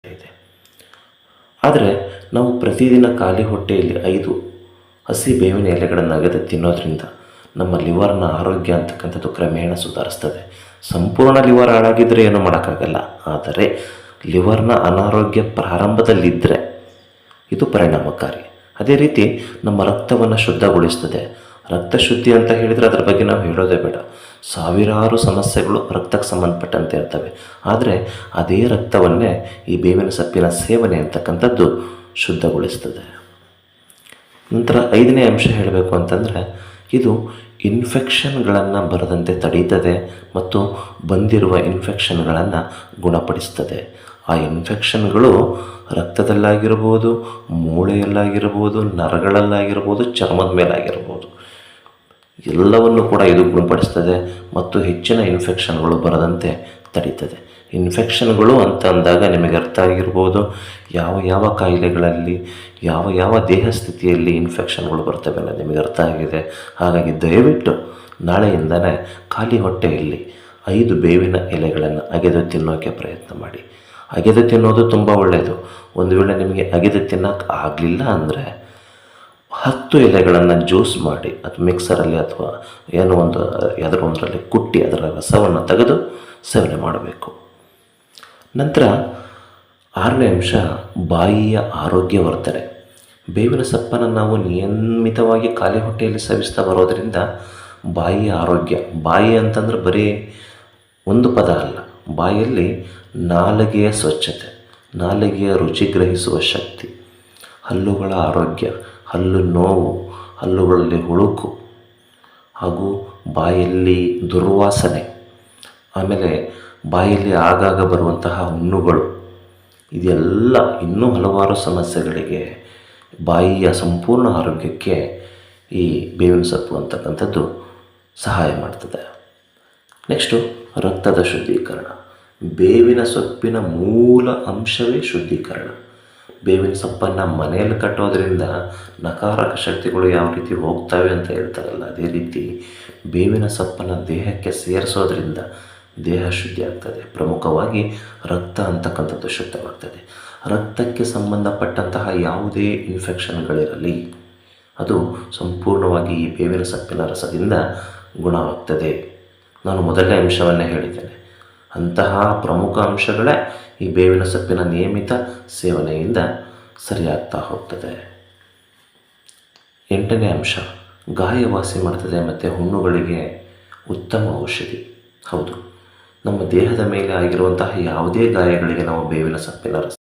ಇದೆ. ಆದರೆ ನಾವು ಪ್ರತಿದಿನ ಖಾಲಿ ಹೊಟ್ಟೆಯಲ್ಲಿ 5 ಹಸಿ ಬೇವಿನ ಎಲೆಗಳನ್ನು ಅಗೆದು ತಿನ್ನೋದ್ರಿಂದ ನಮ್ಮ ಲಿವರ್ನ ಆರೋಗ್ಯ ಅಂತಕ್ಕಂಥದ್ದು ಕ್ರಮೇಣ ಸುಧಾರಿಸ್ತದೆ. ಸಂಪೂರ್ಣ ಲಿವರ್ ಹಾಳಾಗಿದ್ದರೆ ಏನೂ ಮಾಡೋಕ್ಕಾಗಲ್ಲ, ಆದರೆ ಲಿವರ್ನ ಅನಾರೋಗ್ಯ ಪ್ರಾರಂಭದಲ್ಲಿದ್ದರೆ ಇದು ಪರಿಣಾಮಕಾರಿ. ಅದೇ ರೀತಿ ನಮ್ಮ ರಕ್ತವನ್ನು ಶುದ್ಧಗೊಳಿಸ್ತದೆ. ರಕ್ತ ಶುದ್ಧಿ ಅಂತ ಹೇಳಿದರೆ ಅದರ ಬಗ್ಗೆ ನಾವು ಹೇಳೋದೇ ಬೇಡ. ಸಾವಿರಾರು ಸಮಸ್ಯೆಗಳು ರಕ್ತಕ್ಕೆ ಸಂಬಂಧಪಟ್ಟಂತೆ ಇರ್ತವೆ. ಆದರೆ ಅದೇ ರಕ್ತವನ್ನೇ ಈ ಬೇವಿನ ಸೊಪ್ಪಿನ ಸೇವನೆ ಅಂತಕ್ಕಂಥದ್ದು ಶುದ್ಧಗೊಳಿಸ್ತದೆ. ನಂತರ 5ನೇ ಅಂಶ ಹೇಳಬೇಕು ಅಂತಂದರೆ, ಇದು ಇನ್ಫೆಕ್ಷನ್ಗಳನ್ನು ಬರದಂತೆ ತಡೀತದೆ ಮತ್ತು ಬಂದಿರುವ ಇನ್ಫೆಕ್ಷನ್ಗಳನ್ನು ಗುಣಪಡಿಸ್ತದೆ. ಆ ಇನ್ಫೆಕ್ಷನ್ಗಳು ರಕ್ತದಲ್ಲಾಗಿರ್ಬೋದು, ಮೂಳೆಯಲ್ಲಾಗಿರ್ಬೋದು, ನರಗಳಲ್ಲಾಗಿರ್ಬೋದು, ಚರ್ಮದ ಮೇಲಾಗಿರ್ಬೋದು, ಎಲ್ಲವನ್ನು ಕೂಡ ಇದು ಗುಣಪಡಿಸ್ತದೆ ಮತ್ತು ಹೆಚ್ಚಿನ ಇನ್ಫೆಕ್ಷನ್ಗಳು ಬರದಂತೆ ತಡೀತದೆ. ಇನ್ಫೆಕ್ಷನ್ಗಳು ಅಂತ ಅಂದಾಗ ನಿಮಗೆ ಅರ್ಥ ಆಗಿರ್ಬೋದು ಯಾವ ಯಾವ ಕಾಯಿಲೆಗಳಲ್ಲಿ ಯಾವ ಯಾವ ದೇಹ ಸ್ಥಿತಿಯಲ್ಲಿ ಇನ್ಫೆಕ್ಷನ್ಗಳು ಬರ್ತವೆ ಅನ್ನೋದು ನಿಮಗೆ ಅರ್ಥ ಆಗಿದೆ. ಹಾಗಾಗಿ ದಯವಿಟ್ಟು ನಾಳೆಯಿಂದಲೇ ಖಾಲಿ ಹೊಟ್ಟೆಯಲ್ಲಿ 5 ಬೇವಿನ ಎಲೆಗಳನ್ನು ಅಗೆದು ತಿನ್ನೋಕ್ಕೆ ಪ್ರಯತ್ನ ಮಾಡಿ. ಅಗೆದು ತಿನ್ನೋದು ತುಂಬ ಒಳ್ಳೆಯದು. ಒಂದು ವೇಳೆ ನಿಮಗೆ ಅಗೆದು ತಿನ್ನೋಕ್ಕೆ ಆಗಲಿಲ್ಲ ಅಂದರೆ 10 ಎಲೆಗಳನ್ನು ಜ್ಯೂಸ್ ಮಾಡಿ ಅಥವಾ ಮಿಕ್ಸರಲ್ಲಿ ಅಥವಾ ಏನೋ ಯಾವುದೋ ಒಂದರಲ್ಲಿ ಕುಟ್ಟಿ ಅದರ ರಸವನ್ನು ತೆಗೆದು ಸೇವನೆ ಮಾಡಬೇಕು. ನಂತರ 6ನೇ ಅಂಶ ಬಾಯಿಯ ಆರೋಗ್ಯವರ್ಧನೆ. ಬೇವಿನ ಸೊಪ್ಪನ್ನು ನಾವು ನಿಯಮಿತವಾಗಿ ಖಾಲಿ ಹೊಟ್ಟೆಯಲ್ಲಿ ಸೇವಿಸ್ತಾ ಬರೋದರಿಂದ ಬಾಯಿಯ ಆರೋಗ್ಯ, ಬಾಯಿ ಅಂತಂದ್ರೆ ಬರೀ ಒಂದು ಪದ ಅಲ್ಲ, ಬಾಯಲ್ಲಿ ನಾಲಿಗೆಯ ಸ್ವಚ್ಛತೆ, ನಾಲಿಗೆಯ ರುಚಿ ಗ್ರಹಿಸುವ ಶಕ್ತಿ, ಹಲ್ಲುಗಳ ಆರೋಗ್ಯ, ಹಲ್ಲು ನೋವು, ಹಲ್ಲುಗಳಲ್ಲಿ ಹುಳುಕು ಹಾಗೂ ಬಾಯಲ್ಲಿ ದುರ್ವಾಸನೆ, ಆಮೇಲೆ ಬಾಯಲ್ಲಿ ಆಗಾಗ ಬರುವಂತಹ ಹುಣ್ಣುಗಳು, ಇದೆಲ್ಲ ಇನ್ನೂ ಹಲವಾರು ಸಮಸ್ಯೆಗಳಿಗೆ ಬಾಯಿಯ ಸಂಪೂರ್ಣ ಆರೋಗ್ಯಕ್ಕೆ ಈ ಬೇವಿನ ಸೊಪ್ಪು ಅಂತಕ್ಕಂಥದ್ದು ಸಹಾಯ ಮಾಡ್ತದೆ. ನೆಕ್ಸ್ಟು ರಕ್ತದ ಶುದ್ಧೀಕರಣ. ಬೇವಿನ ಸೊಪ್ಪಿನ ಮೂಲ ಅಂಶವೇ ಶುದ್ಧೀಕರಣ. ಬೇವಿನ ಸೊಪ್ಪನ್ನು ಮನೆಯಲ್ಲಿ ಕಟ್ಟೋದ್ರಿಂದ ನಕಾರಕ ಶಕ್ತಿಗಳು ಯಾವ ರೀತಿ ಹೋಗ್ತವೆ ಅಂತ ಹೇಳ್ತಾರಲ್ಲ, ಅದೇ ರೀತಿ ಬೇವಿನ ಸೊಪ್ಪನ್ನು ದೇಹಕ್ಕೆ ಸೇರಿಸೋದ್ರಿಂದ ದೇಹ ಶುದ್ಧಿ ಆಗ್ತದೆ. ಪ್ರಮುಖವಾಗಿ ರಕ್ತ ಅಂತಕ್ಕಂಥದ್ದು ಶುದ್ಧವಾಗ್ತದೆ. ರಕ್ತಕ್ಕೆ ಸಂಬಂಧಪಟ್ಟಂತಹ ಯಾವುದೇ ಇನ್ಫೆಕ್ಷನ್ಗಳಿರಲಿ ಅದು ಸಂಪೂರ್ಣವಾಗಿ ಈ ಬೇವಿನ ಸೊಪ್ಪಿನ ರಸದಿಂದ ಗುಣವಾಗ್ತದೆ. ನಾನು ಮೊದಲನೇ ಅಂಶವನ್ನೇ ಹೇಳಿದ್ದೇನೆ. ಅಂತಹ ಪ್ರಮುಖ ಅಂಶಗಳೇ ಈ ಬೇವಿನ ಸೊಪ್ಪಿನ ನಿಯಮಿತ ಸೇವನೆಯಿಂದ ಸರಿಯಾಗ್ತಾ ಹೋಗ್ತದೆ. 8ನೇ ಅಂಶ ಗಾಯವಾಸಿ ಮಾಡ್ತದೆ ಮತ್ತು ಹುಣ್ಣುಗಳಿಗೆ ಉತ್ತಮ ಔಷಧಿ. ಹೌದು, ನಮ್ಮ ದೇಹದ ಮೇಲೆ ಆಗಿರುವಂತಹ ಯಾವುದೇ ಗಾಯಗಳಿಗೆ ನಾವು ಬೇವಿನ ಸೊಪ್ಪಿನ ರಸ